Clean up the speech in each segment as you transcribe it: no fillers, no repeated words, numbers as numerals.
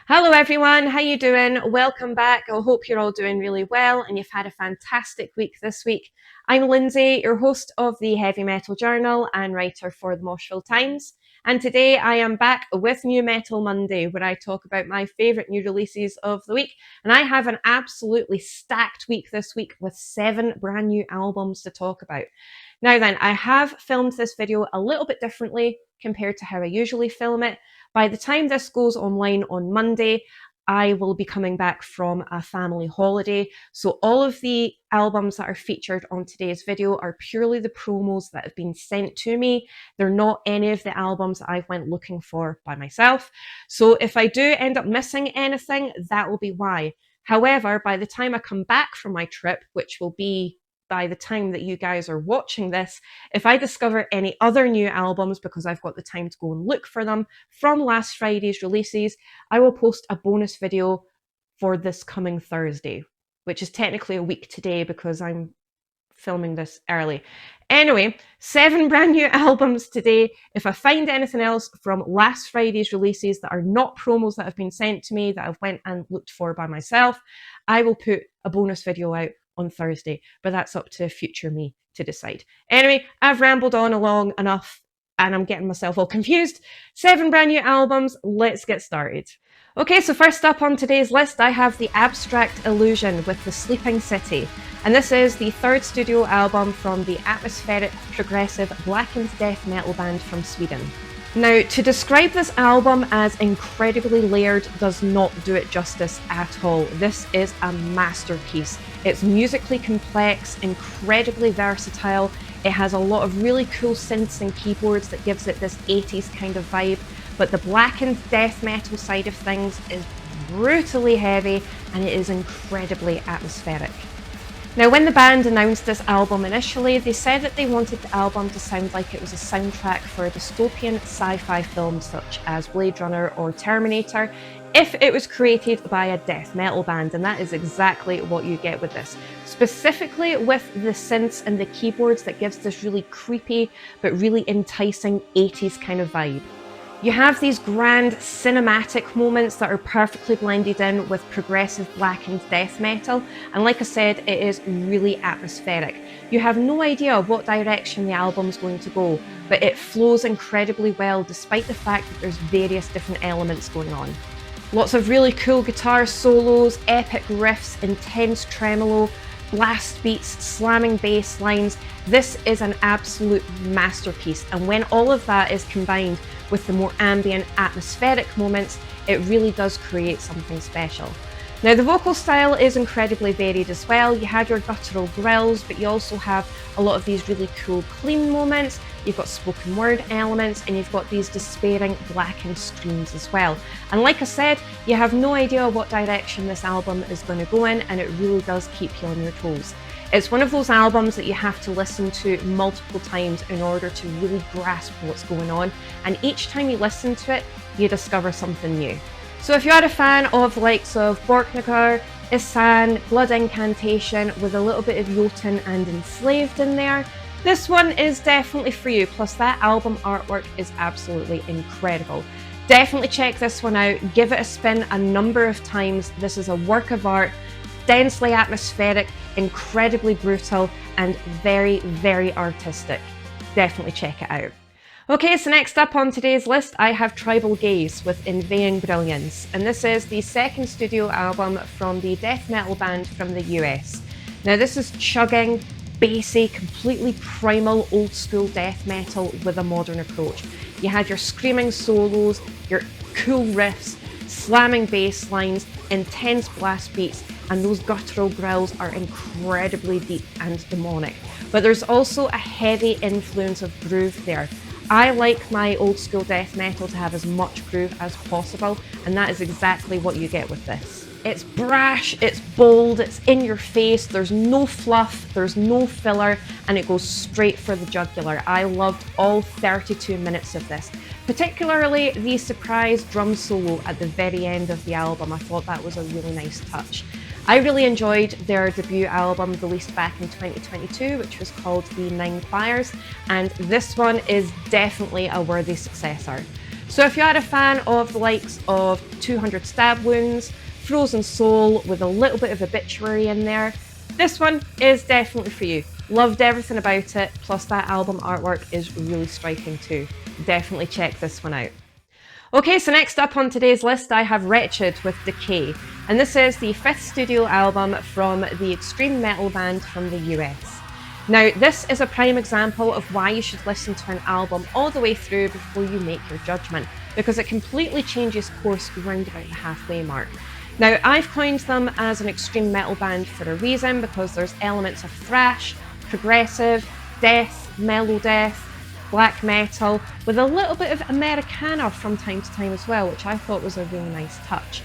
Hello everyone, how you doing? Welcome back. I hope you're all doing really well and you've had a fantastic week this week. I'm Lindsay, your host of the Heavy Metal Journal and writer for the Moshville Times. And today I am back with New Metal Monday, where I talk about my favourite new releases of the week. And I have an absolutely stacked week this week with 7 brand new albums to talk about. Now then, I have filmed this video a little bit differently compared to how I usually film it. By the time this goes online on Monday, I will be coming back from a family holiday. So all of the albums that are featured on today's video are purely the promos that have been sent to me. They're not any of the albums that I went looking for by myself. So if I do end up missing anything, that will be why. However, by the time I come back from my trip, which will be by the time that you guys are watching this, if I discover any other new albums, because I've got the time to go and look for them from last Friday's releases, I will post a bonus video for this coming Thursday, which is technically a week today because I'm filming this early. Anyway, 7 brand new albums today. If I find anything else from last Friday's releases that are not promos that have been sent to me that I've went and looked for by myself, I will put a bonus video out on Thursday, but that's up to future me to decide. Anyway, I've rambled on along enough and I'm getting myself all confused. 7 brand new albums, let's get started. Okay, so first up on today's list, I have The Abstract Illusion with The Sleeping City. And this is the 3rd studio album from the atmospheric, progressive, blackened death metal band from Sweden. Now, to describe this album as incredibly layered does not do it justice at all. This is a masterpiece. It's musically complex, incredibly versatile. It has a lot of really cool synths and keyboards that gives it this 80s kind of vibe, but the blackened death metal side of things is brutally heavy and it is incredibly atmospheric. Now, when the band announced this album initially, they said that they wanted the album to sound like it was a soundtrack for a dystopian sci-fi films such as Blade Runner or Terminator, if it was created by a death metal band, and that is exactly what you get with this. Specifically with the synths and the keyboards that gives this really creepy but really enticing 80s kind of vibe. You have these grand cinematic moments that are perfectly blended in with progressive blackened death metal, and like I said, it is really atmospheric. You have no idea what direction the album's going to go, but it flows incredibly well despite the fact that there's various different elements going on. Lots of really cool guitar solos, epic riffs, intense tremolo, blast beats, slamming bass lines. This is an absolute masterpiece, and when all of that is combined with the more ambient, atmospheric moments, it really does create something special. Now, the vocal style is incredibly varied as well. You have your guttural growls, but you also have a lot of these really cool clean moments. You've got spoken word elements, and you've got these despairing blackened screams as well. And like I said, you have no idea what direction this album is going to go in, and it really does keep you on your toes. It's one of those albums that you have to listen to multiple times in order to really grasp what's going on, and each time you listen to it, you discover something new. So if you are a fan of the likes of Borknagar, Isan, Blood Incantation with a little bit of Jotun and Enslaved in there, this one is definitely for you. Plus that album artwork is absolutely incredible. Definitely check this one out, give it a spin a number of times. This is a work of art, densely atmospheric, incredibly brutal, and very, very artistic. Definitely check it out. Okay, so next up on today's list, I have Tribal Gaze with Inveighing Brilliance, and this is the 2nd studio album from the death metal band from the US. Now, this is chugging, bassy, completely primal, old school death metal with a modern approach. You have your screaming solos, your cool riffs, slamming bass lines, intense blast beats, and those guttural growls are incredibly deep and demonic. But there's also a heavy influence of groove there. I like my old school death metal to have as much groove as possible, and that is exactly what you get with this. It's brash, it's bold, it's in your face, there's no fluff, there's no filler, and it goes straight for the jugular. I loved all 32 minutes of this. Particularly the surprise drum solo at the very end of the album. I thought that was a really nice touch. I really enjoyed their debut album released back in 2022, which was called The Nine Fires, and this one is definitely a worthy successor. So if you're a fan of the likes of 200 Stab Wounds, Frozen Soul with a little bit of obituary in there, this one is definitely for you. Loved everything about it, plus that album artwork is really striking too. Definitely check this one out. Okay, so next up on today's list I have Wretched with Decay, and this is the 5th studio album from the extreme metal band from the US. Now, this is a prime example of why you should listen to an album all the way through before you make your judgment, because it completely changes course around about the halfway mark. Now, I've coined them as an extreme metal band for a reason, because there's elements of thrash, progressive, death, mellow death, black metal, with a little bit of Americana from time to time as well, which I thought was a really nice touch.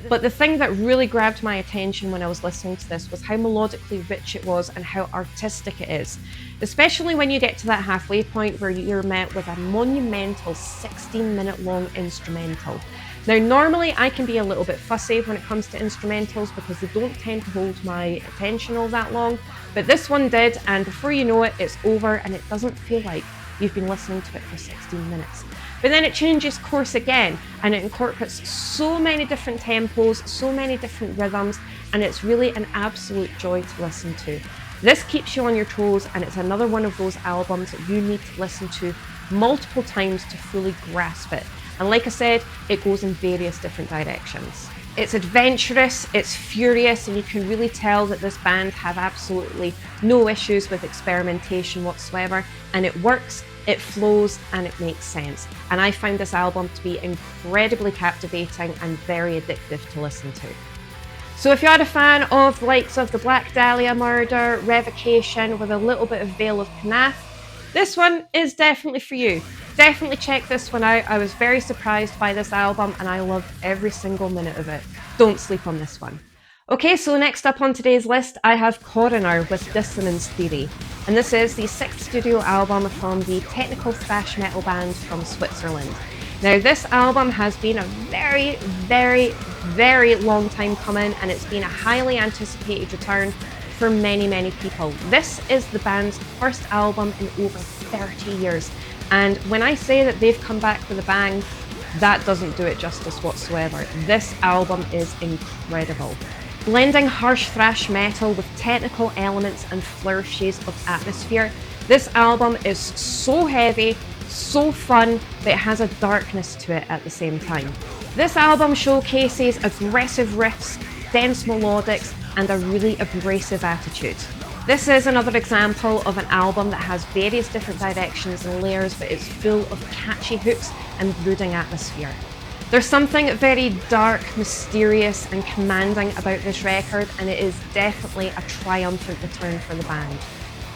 But the thing that really grabbed my attention when I was listening to this was how melodically rich it was and how artistic it is. Especially when you get to that halfway point where you're met with a monumental 16-minute long instrumental. Now, normally I can be a little bit fussy when it comes to instrumentals because they don't tend to hold my attention all that long, but this one did, and before you know it, it's over and it doesn't feel like you've been listening to it for 16 minutes. But then it changes course again, and it incorporates so many different tempos, so many different rhythms, and it's really an absolute joy to listen to. This keeps you on your toes, and it's another one of those albums that you need to listen to multiple times to fully grasp it. And like I said, it goes in various different directions. It's adventurous, it's furious, and you can really tell that this band have absolutely no issues with experimentation whatsoever, and it works, it flows, and it makes sense. And I found this album to be incredibly captivating and very addictive to listen to. So if you're a fan of the likes of the Black Dahlia Murder, Revocation with a little bit of Veil of Knath, this one is definitely for you. Definitely check this one out. I was very surprised by this album and I loved every single minute of it. Don't sleep on this one. Okay, so next up on today's list, I have Coroner with Dissonance Theory. And this is the 6th studio album from the technical thrash metal band from Switzerland. Now, this album has been a very, very, very long time coming, and it's been a highly anticipated return for many, many people. This is the band's first album in over 30 years. And when I say that they've come back with a bang, that doesn't do it justice whatsoever. This album is incredible. Blending harsh thrash metal with technical elements and flourishes of atmosphere, this album is so heavy, so fun, but it has a darkness to it at the same time. This album showcases aggressive riffs, dense melodics, and a really abrasive attitude. This is another example of an album that has various different directions and layers, but it's full of catchy hooks and brooding atmosphere. There's something very dark, mysterious, and commanding about this record, and it is definitely a triumphant return for the band.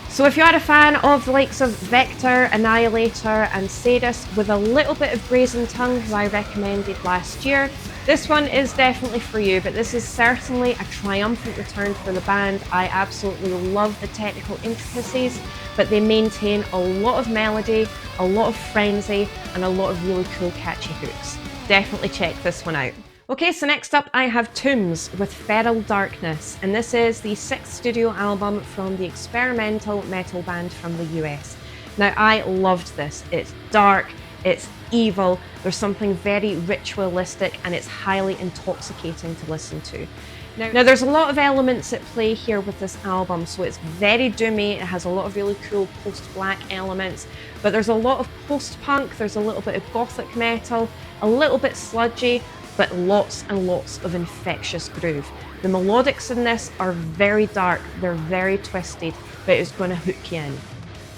So if you're a fan of the likes of Vector, Annihilator, and Sadist with a little bit of Brazen Tongue, who I recommended last year, this one is definitely for you, but this is certainly a triumphant return for the band. I absolutely love the technical intricacies, but they maintain a lot of melody, a lot of frenzy, and a lot of really cool catchy hooks. Definitely check this one out. Okay, so next up I have Tombs with Feral Darkness, and this is the 6th studio album from the experimental metal band from the US. Now, I loved this. It's dark, it's evil, there's something very ritualistic, and it's highly intoxicating to listen to. Now there's a lot of elements at play here with this album, so it's very doomy, it has a lot of really cool post-black elements, but there's a lot of post-punk, there's a little bit of gothic metal, a little bit sludgy, but lots and lots of infectious groove. The melodics in this are very dark, they're very twisted, but it's going to hook you in.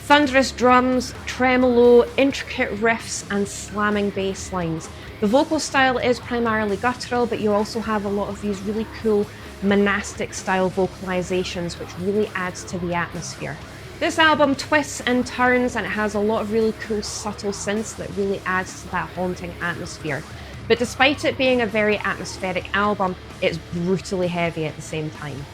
Thunderous drums, tremolo, intricate riffs, and slamming bass lines. The vocal style is primarily guttural, but you also have a lot of these really cool monastic style vocalizations, which really adds to the atmosphere. This album twists and turns, and it has a lot of really cool subtle synths that really adds to that haunting atmosphere. But despite it being a very atmospheric album, it's brutally heavy at the same time.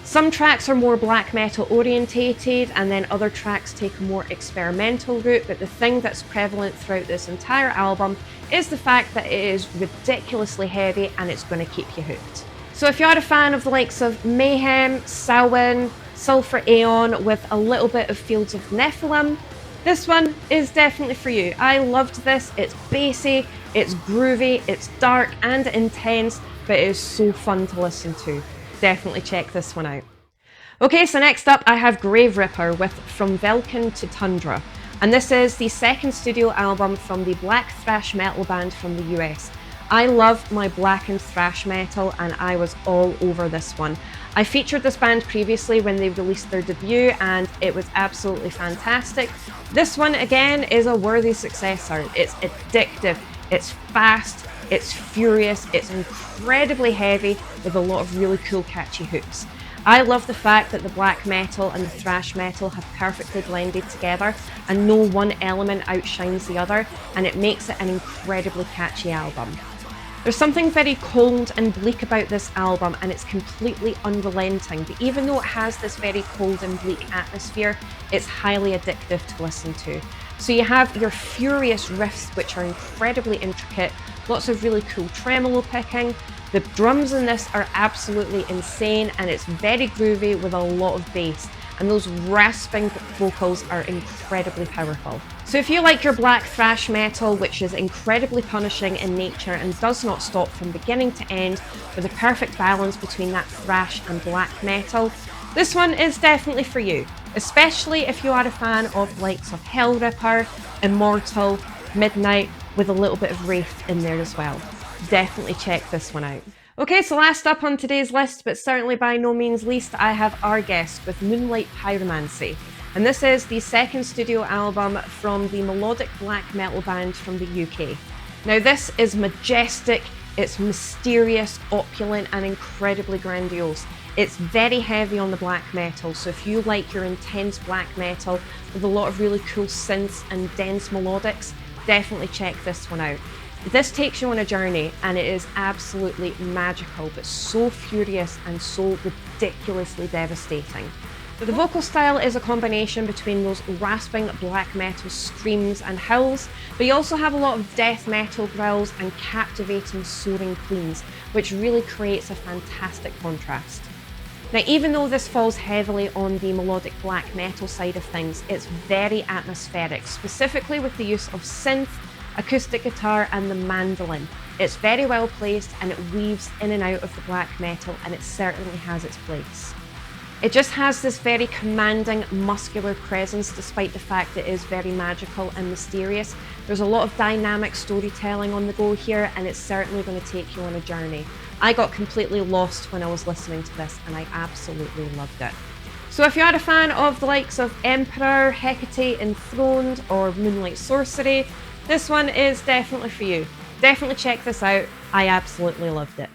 Some tracks are more black metal orientated, and then other tracks take a more experimental route, but the thing that's prevalent throughout this entire album is the fact that it is ridiculously heavy and it's going to keep you hooked. So if you're a fan of the likes of Mayhem, Samhain, Sulphur Aeon with a little bit of Fields of Nephilim, This one is definitely for you. I loved this. It's bassy, it's groovy, it's dark and intense, but it is so fun to listen to. Definitely check this one out. Okay, so next up I have Grave Ripper with From Velkin to Tundra. And this is the second studio album from the black thrash metal band from the US. I love my black and thrash metal and I was all over this one. I featured this band previously when they released their debut and it was absolutely fantastic. This one again is a worthy successor. It's addictive, it's fast, it's furious, it's incredibly heavy with a lot of really cool catchy hooks. I love the fact that the black metal and the thrash metal have perfectly blended together and no one element outshines the other, and it makes it an incredibly catchy album. There's something very cold and bleak about this album and it's completely unrelenting, but even though it has this very cold and bleak atmosphere, it's highly addictive to listen to. So you have your furious riffs which are incredibly intricate, lots of really cool tremolo picking. The drums in this are absolutely insane and it's very groovy with a lot of bass, and those rasping vocals are incredibly powerful. So if you like your black thrash metal, which is incredibly punishing in nature and does not stop from beginning to end with a perfect balance between that thrash and black metal, this one is definitely for you, especially if you are a fan of likes of Hellripper, Immortal, Midnight, with a little bit of Wraith in there as well. Definitely check this one out. Okay, so last up on today's list, but certainly by no means least, I have Argesk with Moonlight Pyromancy. And this is the second studio album from the melodic black metal band from the UK. Now this is majestic, it's mysterious, opulent and incredibly grandiose. It's very heavy on the black metal, so if you like your intense black metal with a lot of really cool synths and dense melodics, definitely check this one out. This takes you on a journey and it is absolutely magical, but so furious and so ridiculously devastating. The vocal style is a combination between those rasping black metal screams and howls, but you also have a lot of death metal growls and captivating soaring cleans, which really creates a fantastic contrast. Now, even though this falls heavily on the melodic black metal side of things, it's very atmospheric, specifically with the use of synth, acoustic guitar and the mandolin. It's very well placed and it weaves in and out of the black metal, and it certainly has its place. It just has this very commanding, muscular presence despite the fact that it is very magical and mysterious. There's a lot of dynamic storytelling on the go here and it's certainly going to take you on a journey. I got completely lost when I was listening to this and I absolutely loved it. So if you are a fan of the likes of Emperor, Hecate Enthroned or Moonlight Sorcery, this one is definitely for you. Definitely check this out. I absolutely loved it.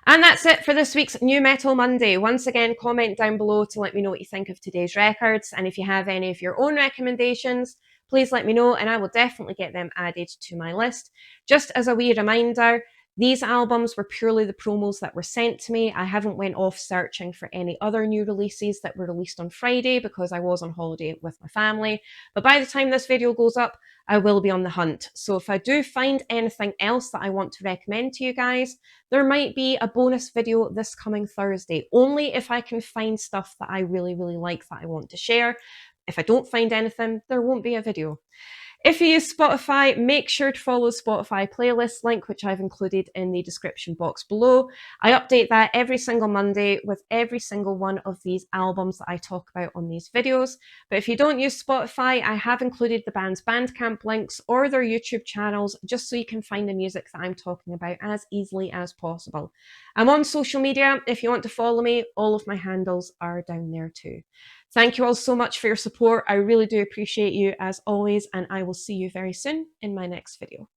And that's it for this week's New Metal Monday. Once again, comment down below to let me know what you think of today's records. And if you have any of your own recommendations, please let me know and I will definitely get them added to my list. Just as a wee reminder, these albums were purely the promos that were sent to me. I haven't went off searching for any other new releases that were released on Friday because I was on holiday with my family. But by the time this video goes up, I will be on the hunt. So if I do find anything else that I want to recommend to you guys, there might be a bonus video this coming Thursday, only if I can find stuff that I really like that I want to share. If I don't find anything, there won't be a video. If you use Spotify, make sure to follow the Spotify playlist link, which I've included in the description box below. I update that every single Monday with every single one of these albums that I talk about on these videos. But if you don't use Spotify, I have included the band's Bandcamp links or their YouTube channels, just so you can find the music that I'm talking about as easily as possible. I'm on social media. If you want to follow me, all of my handles are down there too. Thank you all so much for your support. I really do appreciate you as always, and I will see you very soon in my next video.